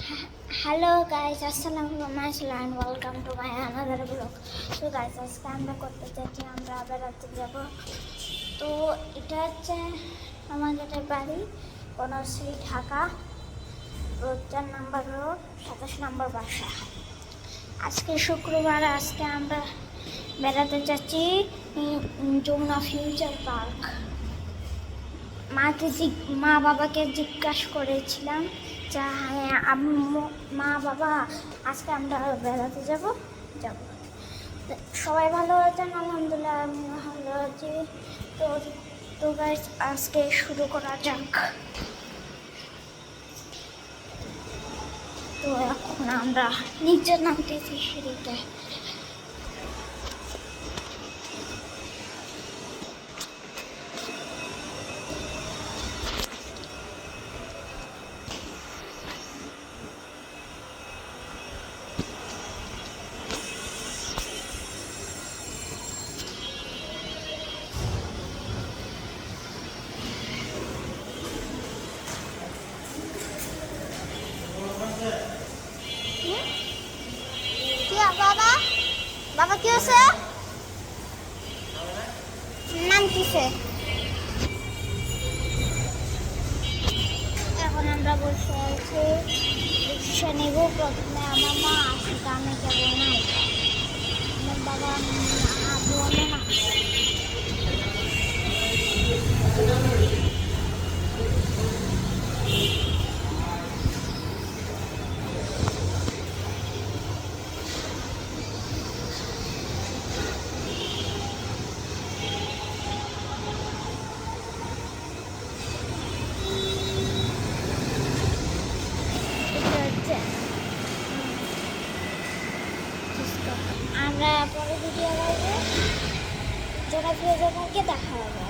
Hello guys, আসসালামু আলাইকুম and welcome to my another blog. তো গাইস, আজকে আমরা করতে চাচ্ছি, আমরা বেড়াতে যাব। তো এটা হচ্ছে আমাদের বাড়ি, বনশ্রী, ঢাকা, রোড 4 নম্বর রোড, 27 নম্বর বাসা। আজকে শুক্রবার, আজকে আমরা বেড়াতে যাচ্ছি যমুনা ফিউচার পার্ক। মা বাবাকে জিজ্ঞাসা করেছিলাম যে হ্যাঁ মা বাবা আজকে আমরা বেড়াতে যাব। সবাই ভালো আছেন? আলহামদুলিল্লাহ, আমি ভালো আছি। তো তো গাইস, আজকে শুরু করা যাক। তো এখন আমরা নিচে নামতেছি সিঁড়িতে। বাবা বাবা কি হয়েছে? নাম কিসে? এখন আমরা বসে আছি, রিক্সা নেব। প্রথমে আমার মা আসুক, আমি যাবো না, আমার বাবা বলে না। আমরা পরে ভিডিও করবো, যেটা ফিরে যাবো, দেখা হবে।